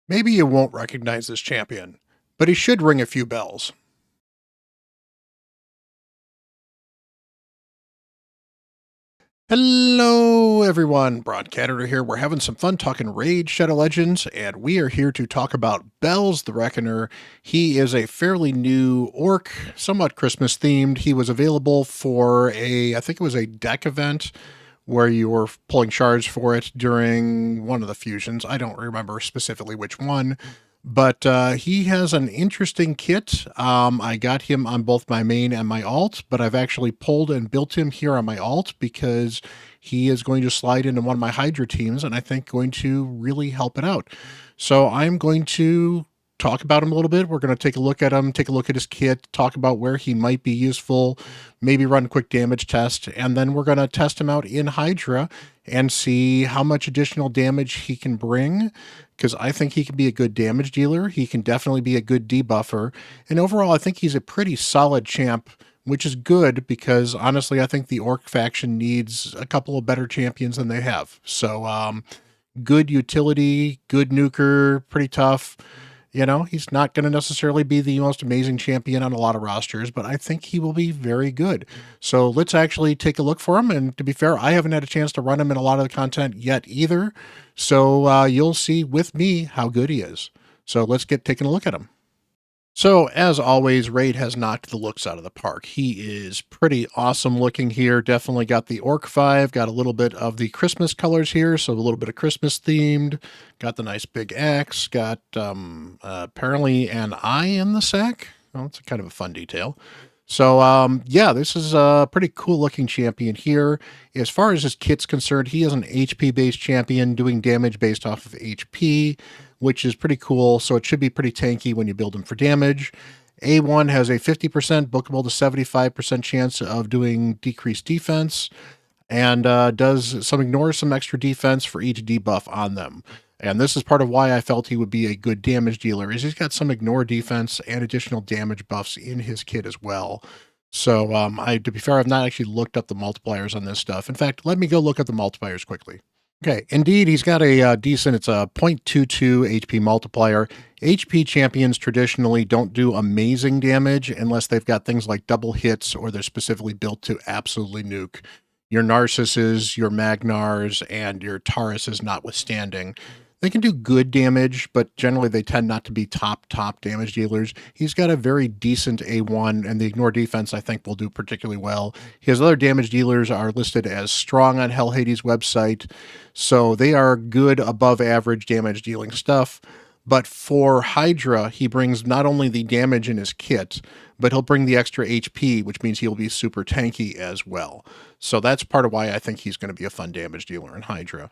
Maybe you won't recognize this champion, but he should ring a few bells. Hello, everyone. Bront, CatHerder here. We're having some fun talking Raid Shadow Legends, and we are here to talk about Belz the Reckoner. He is a fairly new orc, somewhat Christmas themed. He was available for I think it was a deck event where you were pulling shards for it during one of the fusions. I don't remember specifically which one, but he has an interesting kit. I got him on both my main and my alt, but I've actually pulled and built him here on my alt because he is going to slide into one of my Hydra teams and I think going to really help it out. So I'm going to talk about him a little bit. We're going to take a look at him, take a look at his kit, talk about where he might be useful, maybe run a quick damage test, and then we're going to test him out in Hydra and see how much additional damage he can bring, because I think he can be a good damage dealer. He can definitely be a good debuffer. And overall, I think he's a pretty solid champ, which is good because honestly, I think the Orc faction needs a couple of better champions than they have. So, good utility, good nuker, pretty tough. You know, he's not going to necessarily be the most amazing champion on a lot of rosters, but I think he will be very good. So let's actually take a look for him. And to be fair, I haven't had a chance to run him in a lot of the content yet either. So you'll see with me how good he is. So let's get taking a look at him. So, as always, Raid has knocked the looks out of the park. He is pretty awesome looking here. Definitely got the Orc 5, got a little bit of the Christmas colors here, so a little bit of Christmas themed. Got the nice big axe, got apparently an eye in the sack. Well, it's kind of a fun detail. So, yeah, this is a pretty cool looking champion here. As far as his kit's concerned, he is an HP based champion doing damage based off of HP, which is pretty cool. So it should be pretty tanky when you build him for damage. A1 has a 50% bookable to 75% chance of doing decreased defense and ignores some extra defense for each debuff on them. And this is part of why I felt he would be a good damage dealer, is he's got some ignore defense and additional damage buffs in his kit as well. So to be fair, I've not actually looked up the multipliers on this stuff. In fact, let me go look at the multipliers quickly. Okay, indeed, he's got a decent, it's a 0.22 HP multiplier. HP champions traditionally don't do amazing damage unless they've got things like double hits or they're specifically built to absolutely nuke your Narcissus, your Magnars, and your Tauruses notwithstanding. They can do good damage, but generally they tend not to be top damage dealers. He's got a very decent A1, and the ignore defense I think will do particularly well. His other damage dealers are listed as strong on Hell Hades' website, so they are good above average damage dealing stuff. But for Hydra, he brings not only the damage in his kit, but he'll bring the extra HP, which means he'll be super tanky as well. So that's part of why I think he's going to be a fun damage dealer in Hydra.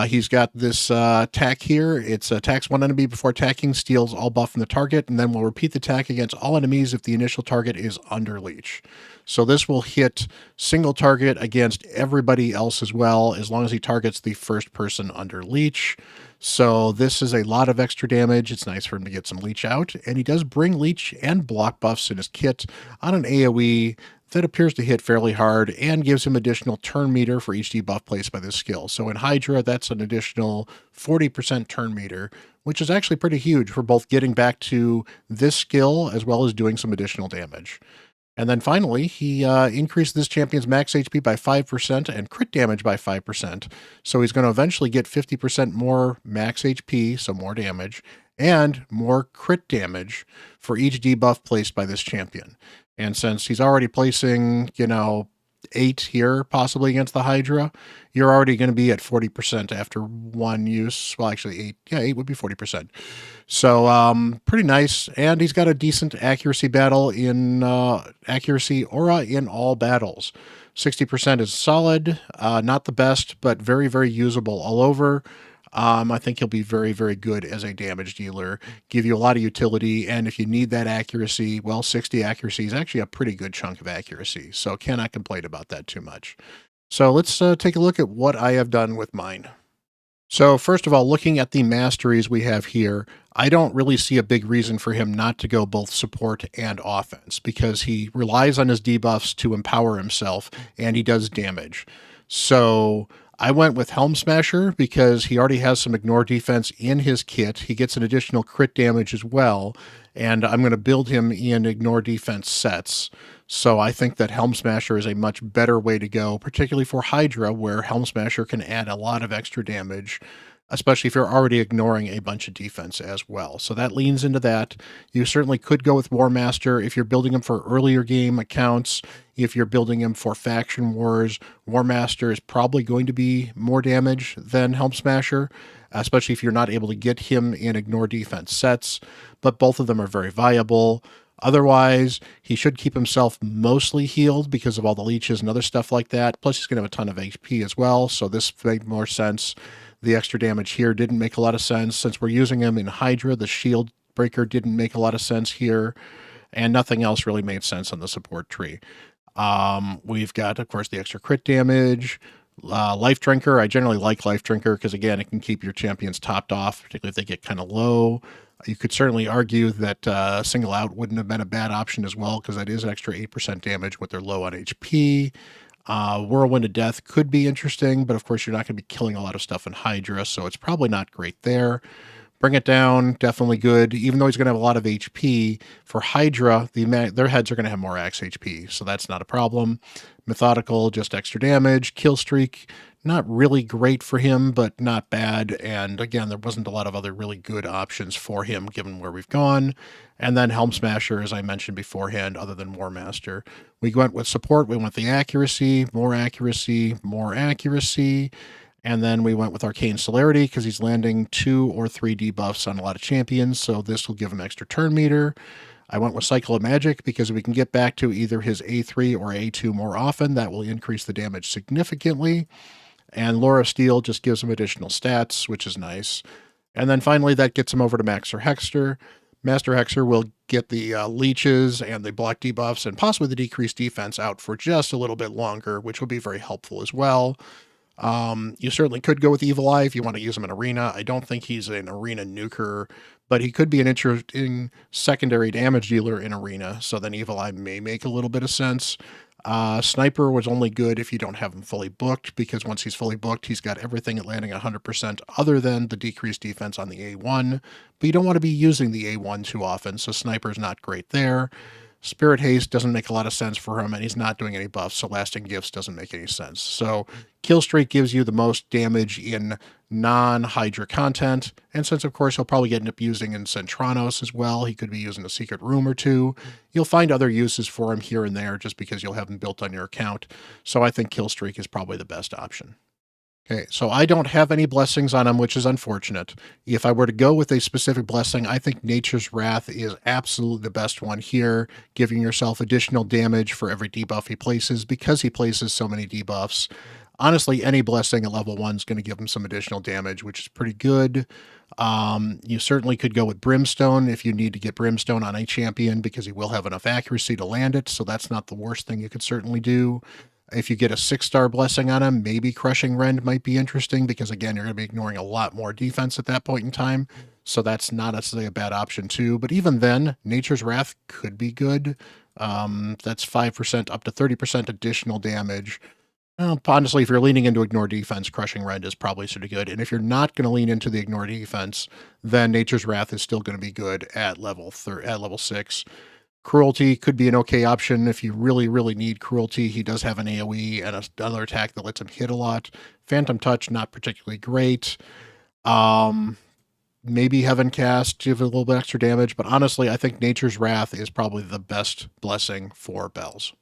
He's got this attack here. It's attacks one enemy before attacking, steals all buff from the target, and then will repeat the attack against all enemies if the initial target is under leech. So this will hit single target against everybody else as well, as long as he targets the first person under leech. So this is a lot of extra damage. It's nice for him to get some leech out, and he does bring leech and block buffs in his kit on an AoE that appears to hit fairly hard and gives him additional turn meter for each debuff placed by this skill. So in Hydra, that's an additional 40% turn meter, which is actually pretty huge for both getting back to this skill as well as doing some additional damage. And then finally, he increased this champion's max HP by 5% and crit damage by 5%. So he's going to eventually get 50% more max HP, so more damage, and more crit damage for each debuff placed by this champion. And since he's already placing, 8 here, possibly against the Hydra, you're already going to be at 40% after one use. Well, actually, 8. Yeah, 8 would be 40%. So, pretty nice. And he's got a decent accuracy accuracy aura in all battles. 60% is solid, not the best, but very, very usable all over. I think he'll be very, very good as a damage dealer, give you a lot of utility, and if you need that accuracy, well, 60 accuracy is actually a pretty good chunk of accuracy, so cannot complain about that too much. So let's take a look at what I have done with mine. So first of all, looking at the masteries we have here, I don't really see a big reason for him not to go both support and offense, because he relies on his debuffs to empower himself, and he does damage. So I went with Helm Smasher because he already has some ignore defense in his kit. He gets an additional crit damage as well, and I'm going to build him in ignore defense sets. So I think that Helm Smasher is a much better way to go, particularly for Hydra, where Helm Smasher can add a lot of extra damage, especially if you're already ignoring a bunch of defense as well. So that leans into that. You certainly could go with War Master if you're building him for earlier game accounts. If you're building him for faction wars, War Master is probably going to be more damage than Helm Smasher, especially if you're not able to get him in ignore defense sets. But both of them are very viable. Otherwise, he should keep himself mostly healed because of all the leeches and other stuff like that. Plus, he's going to have a ton of HP as well, so this made more sense. The extra damage here didn't make a lot of sense. Since we're using him in Hydra, the shield breaker didn't make a lot of sense here, and nothing else really made sense on the support tree. We've got, of course, the extra crit damage. Life Drinker, I generally like Life Drinker because, again, it can keep your champions topped off, particularly if they get kind of low. You could certainly argue that Single Out wouldn't have been a bad option as well because that is an extra 8% damage when they're low on HP. Whirlwind of Death could be interesting, but of course you're not going to be killing a lot of stuff in Hydra, so it's probably not great there. Bring It Down, definitely good. Even though he's going to have a lot of HP, for Hydra, their heads are going to have more axe HP, so that's not a problem. Methodical, just extra damage. Kill Streak, not really great for him, but not bad. And again, there wasn't a lot of other really good options for him given where we've gone. And then Helm Smasher, as I mentioned beforehand, other than War Master. We went with support, we went with the accuracy, more accuracy, more accuracy. And then we went with Arcane Celerity because he's landing 2 or 3 debuffs on a lot of champions, so this will give him extra turn meter. I went with Cycle of Magic because we can get back to either his A3 or A2 more often. That will increase the damage significantly. And Lore of Steel just gives him additional stats, which is nice. And then finally, that gets him over to Master Hexter. Master Hexer will get the leeches and the block debuffs and possibly the decreased defense out for just a little bit longer, which will be very helpful as well. You certainly could go with Evil Eye if you want to use him in Arena. I don't think he's an Arena nuker, but he could be an interesting secondary damage dealer in Arena, so then Evil Eye may make a little bit of sense. Sniper was only good if you don't have him fully booked, because once he's fully booked, he's got everything at landing 100% other than the decreased defense on the A1, but you don't want to be using the A1 too often, so Sniper's not great there. Spirit Haste doesn't make a lot of sense for him, and he's not doing any buffs, so Lasting Gifts doesn't make any sense. So Kill Streak gives you the most damage in non-Hydra content, and since, of course, he'll probably end up using in Centranos as well, he could be using a Secret Room or two. You'll find other uses for him here and there just because you'll have him built on your account, so I think Kill Streak is probably the best option. Okay, so I don't have any blessings on him, which is unfortunate. If I were to go with a specific blessing, I think Nature's Wrath is absolutely the best one here, giving yourself additional damage for every debuff he places because he places so many debuffs. Honestly, any blessing at level 1 is going to give him some additional damage, which is pretty good. You certainly could go with Brimstone if you need to get Brimstone on a champion because he will have enough accuracy to land it, so that's not the worst thing you could certainly do. If you get a 6-star blessing on him, maybe Crushing Rend might be interesting because, again, you're going to be ignoring a lot more defense at that point in time. So that's not necessarily a bad option, too. But even then, Nature's Wrath could be good. That's 5% up to 30% additional damage. Well, honestly, if you're leaning into ignore defense, Crushing Rend is probably sort of good. And if you're not going to lean into the ignore defense, then Nature's Wrath is still going to be good at level 6. Cruelty could be an okay option if you really, really need Cruelty. He does have an AoE and another attack that lets him hit a lot. Phantom Touch, not particularly great. Maybe Heaven Cast, give a little bit extra damage, but honestly, I think Nature's Wrath is probably the best blessing for Belz.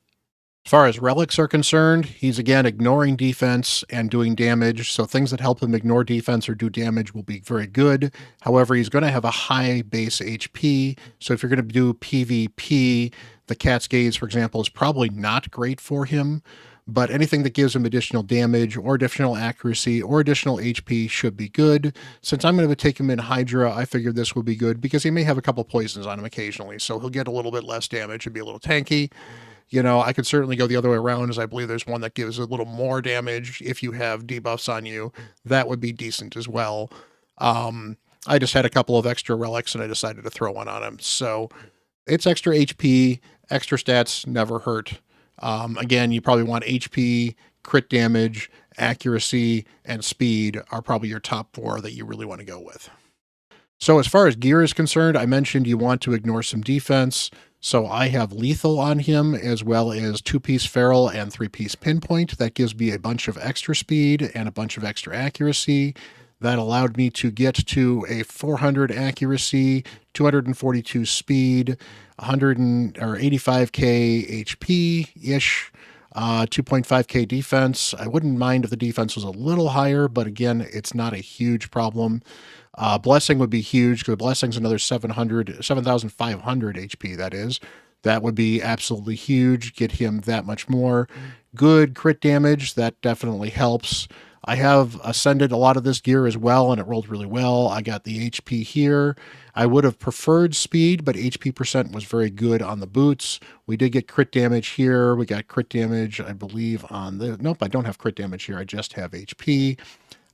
As far as relics are concerned, he's again ignoring defense and doing damage, so things that help him ignore defense or do damage will be very good. However, he's going to have a high base HP, so if you're going to do PvP, the Cat's Gaze, for example, is probably not great for him, but anything that gives him additional damage or additional accuracy or additional HP should be good. Since I'm going to take him in Hydra, I figured this will be good because he may have a couple poisons on him occasionally, so he'll get a little bit less damage and be a little tanky. You know, I could certainly go the other way around, as I believe there's one that gives a little more damage if you have debuffs on you. That would be decent as well. I just had a couple of extra relics, and I decided to throw one on him. So it's extra HP, extra stats never hurt. Again, you probably want HP, crit damage, accuracy, and speed are probably your top 4 that you really want to go with. So as far as gear is concerned, I mentioned you want to ignore some defense. So I have lethal on him as well as 2-piece feral and 3-piece pinpoint. That gives me a bunch of extra speed and a bunch of extra accuracy. That allowed me to get to a 400 accuracy, 242 speed, 85k HP ish, 2.5k defense. I wouldn't mind if the defense was a little higher, but again, it's not a huge problem. Blessing would be huge because Blessing's another 7,500 HP, that is. That would be absolutely huge. Get him that much more. Good crit damage, that definitely helps. I have ascended a lot of this gear as well, and it rolled really well. I got the HP here. I would have preferred speed, but HP percent was very good on the boots. We did get crit damage here. We got crit damage, I believe, on the... Nope, I don't have crit damage here. I just have HP.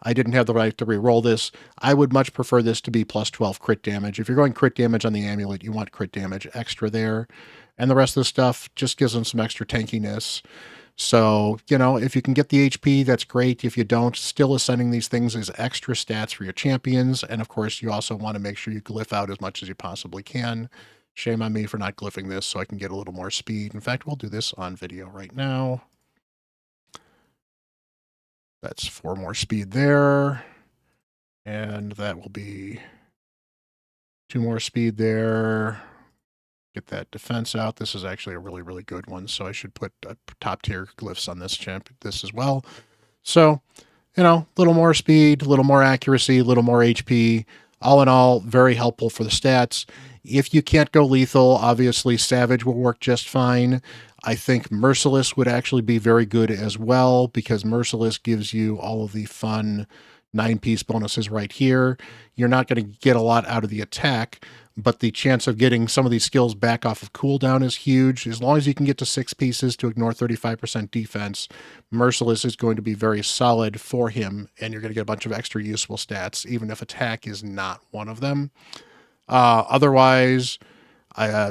I didn't have the right to re-roll this. I would much prefer this to be plus 12 crit damage. If you're going crit damage on the amulet, you want crit damage extra there. And the rest of the stuff just gives them some extra tankiness. So, if you can get the HP, that's great. If you don't, still ascending these things is extra stats for your champions. And of course, you also want to make sure you glyph out as much as you possibly can. Shame on me for not glyphing this so I can get a little more speed. In fact, we'll do this on video right now. That's 4 more speed there. And that will be 2 more speed there. Get that defense out. This is actually a really, really good one. So I should put top tier glyphs on this as well. So, a little more speed, a little more accuracy, a little more HP. All in all, very helpful for the stats. If you can't go lethal, obviously Savage will work just fine. I think Merciless would actually be very good as well because Merciless gives you all of the fun 9-piece bonuses right here. You're not going to get a lot out of the attack, but the chance of getting some of these skills back off of cooldown is huge. As long as you can get to 6 pieces to ignore 35% defense, Merciless is going to be very solid for him, and you're going to get a bunch of extra useful stats, even if attack is not one of them. Otherwise,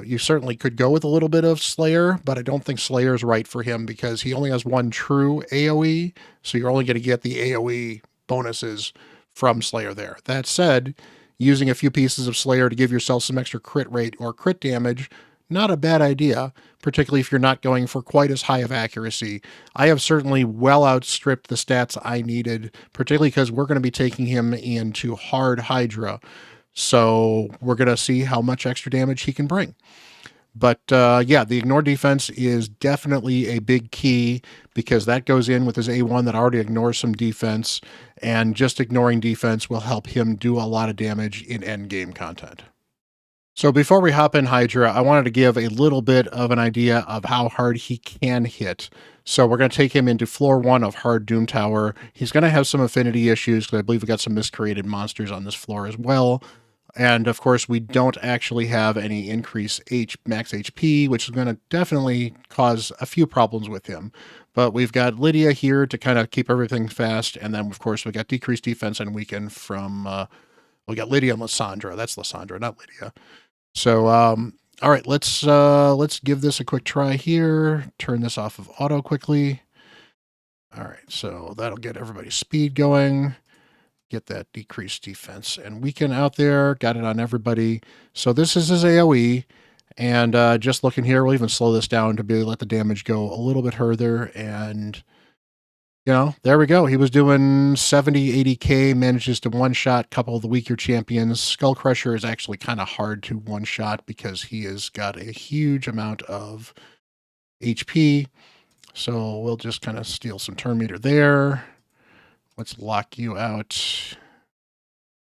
you certainly could go with a little bit of Slayer, but I don't think Slayer is right for him because he only has 1 true AoE, so you're only going to get the AoE bonuses from Slayer there. That said, using a few pieces of Slayer to give yourself some extra crit rate or crit damage, not a bad idea, particularly if you're not going for quite as high of accuracy. I have certainly well outstripped the stats I needed, particularly because we're going to be taking him into hard Hydra. So we're going to see how much extra damage he can bring. But yeah, the ignore defense is definitely a big key because that goes in with his A1 that already ignores some defense, and just ignoring defense will help him do a lot of damage in endgame content. So before we hop in Hydra, I wanted to give a little bit of an idea of how hard he can hit. So we're going to take him into floor 1 of Hard Doom Tower. He's going to have some affinity issues because I believe we got some miscreated monsters on this floor as well. And of course, we don't actually have any increased max HP, which is going to definitely cause a few problems with him. But we've got Lydia here to kind of keep everything fast. And then, of course, we got decreased defense and weaken from, we got Lydia and Lysandra. That's Lysandra, not Lydia. So, all right, let's give this a quick try here. Turn this off of auto quickly. All right, so that'll get everybody's speed going. Get that decreased defense and weaken out there. Got it on everybody. So this is his AoE. And just looking here, we'll even slow this down to be let the damage go a little bit further. And, there we go. He was doing 70, 80k, manages to one-shot a couple of the weaker champions. Skull Crusher is actually kind of hard to one-shot because he has got a huge amount of HP. So we'll just kind of steal some turn meter there. Let's lock you out.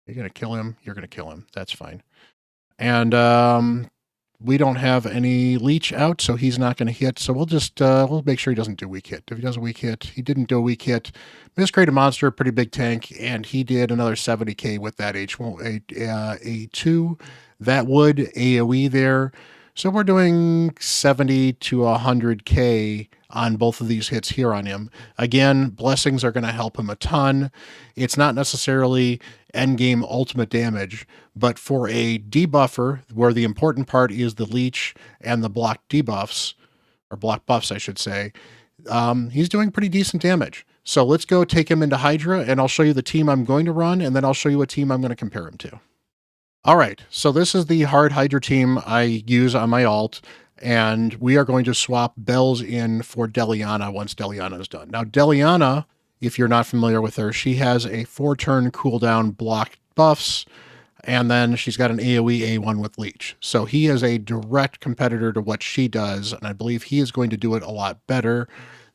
You're going to kill him? You're going to kill him. That's fine. And we don't have any leech out, so he's not going to hit. So we'll just we'll make sure he doesn't do weak hit. If he does a weak hit, he didn't do a weak hit. Miscreated Monster, pretty big tank, and he did another 70k with that A2. That would AoE there. So we're doing 70 to 100k on both of these hits here on him. Again, blessings are going to help him a ton. It's not necessarily endgame ultimate damage, but for a debuffer, where the important part is the leech and the block debuffs, or block buffs, I should say, he's doing pretty decent damage. So let's go take him into Hydra, and I'll show you the team I'm going to run, and then I'll show you a team I'm going to compare him to. All right, so this is the hard Hydra team I use on my alt, and we are going to swap Belz in for Deliana once Deliana is done. Now, Deliana, if you're not familiar with her, she has a 4-turn cooldown block buffs, and then she's got an AoE A1 with Leech. So he is a direct competitor to what she does, and I believe he is going to do it a lot better.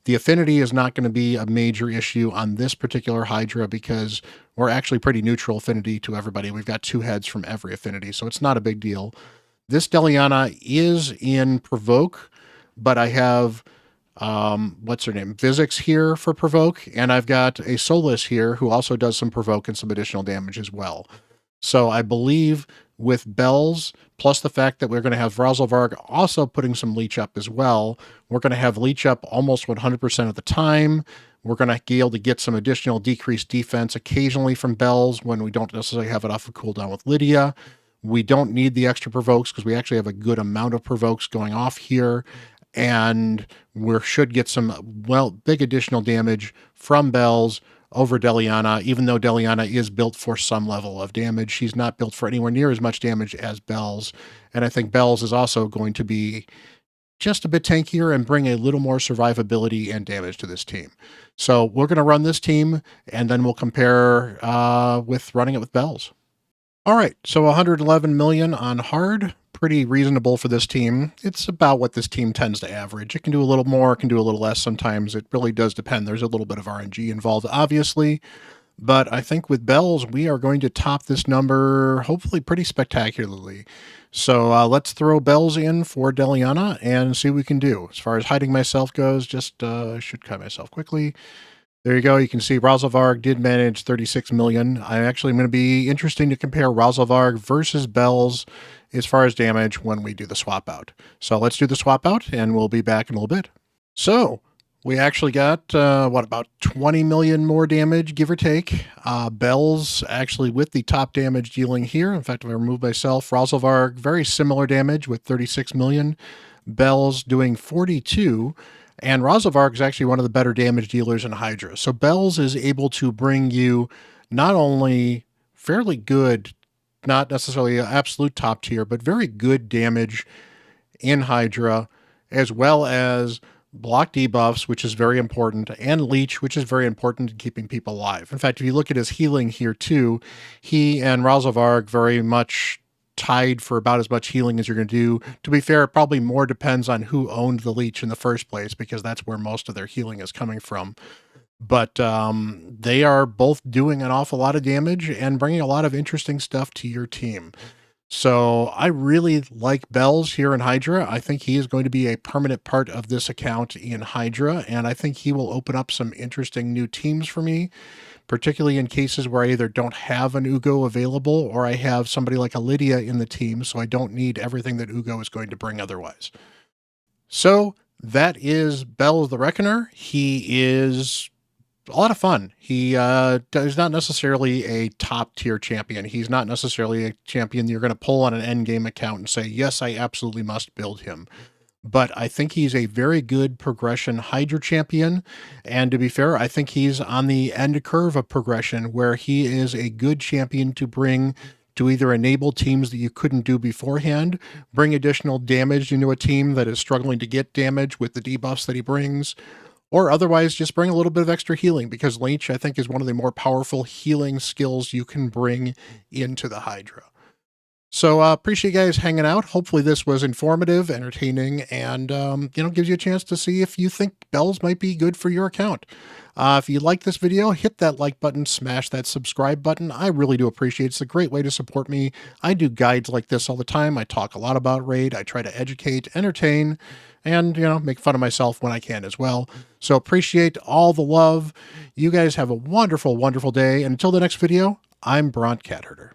The affinity is not going to be a major issue on this particular Hydra because we're actually pretty neutral affinity to everybody. We've got 2 heads from every affinity, so it's not a big deal. This Deliana is in Provoke, but I have, what's her name? Vizix here for Provoke, and I've got a Solus here who also does some Provoke and some additional damage as well. So I believe with Belz, plus the fact that we're going to have Vrazelvarg also putting some Leech up as well, we're going to have Leech up almost 100% of the time. We're going to be able to get some additional decreased defense occasionally from Belz when we don't necessarily have it off of cooldown with Lydia. We don't need the extra provokes because we actually have a good amount of provokes going off here. And we should get some, well, big additional damage from Belz over Deliana, even though Deliana is built for some level of damage. She's not built for anywhere near as much damage as Belz. And I think Belz is also going to be just a bit tankier and bring a little more survivability and damage to this team. So we're going to run this team, and then we'll compare with running it with Belz. All right, so 111 million on hard. Pretty reasonable for this team. It's about what this team tends to average. It can do a little more, it can do a little less sometimes. It really does depend. There's a little bit of RNG involved, obviously. But I think with Belz, we are going to top this number, hopefully pretty spectacularly. So let's throw Belz in for Deliana and see what we can do. As far as hiding myself goes, just should cut myself quickly. There you go. You can see Vrazelvarg did manage 36 million. I actually am going to be interesting to compare Vrazelvarg versus Belz as far as damage when we do the swap out. So let's do the swap out and we'll be back in a little bit. So we actually got, about 20 million more damage, give or take. Belz actually with the top damage dealing here. In fact, if I remove myself, Vrazelvarg, very similar damage with 36 million. Belz doing 42. And Vrazelvarg is actually one of the better damage dealers in Hydra. So Belz is able to bring you not only fairly good, not necessarily absolute top tier, but very good damage in Hydra, as well as block debuffs, which is very important, and Leech, which is very important in keeping people alive. In fact, if you look at his healing here too, he and Vrazelvarg very much tied for about as much healing as you're going to do. To be fair, it probably more depends on who owned the Leech in the first place, because that's where most of their healing is coming from. But they are both doing an awful lot of damage and bringing a lot of interesting stuff to your team. So I really like Belz here in Hydra. I think he is going to be a permanent part of this account in Hydra, and I think he will open up some interesting new teams for me, particularly in cases where I either don't have an Ugo available or I have somebody like a Lydia in the team, so I don't need everything that Ugo is going to bring otherwise. So that is Belz the Reckoner. He is a lot of fun. He is not necessarily a top tier champion. He's not necessarily a champion you're going to pull on an end game account and say, yes, I absolutely must build him. But I think he's a very good progression Hydra champion. And to be fair, I think he's on the end curve of progression where he is a good champion to bring to either enable teams that you couldn't do beforehand, bring additional damage into a team that is struggling to get damage with the debuffs that he brings, or otherwise just bring a little bit of extra healing, because Leech, I think, is one of the more powerful healing skills you can bring into the Hydra. So appreciate you guys hanging out. Hopefully this was informative, entertaining, and gives you a chance to see if you think Belz might be good for your account. If you like this video, hit that like button, smash that subscribe button. I really do appreciate it. It's a great way to support me. I do guides like this all the time. I talk a lot about Raid. I try to educate, entertain, and make fun of myself when I can as well. So appreciate all the love. You guys have a wonderful, wonderful day. And until the next video, I'm Bront CatHerder.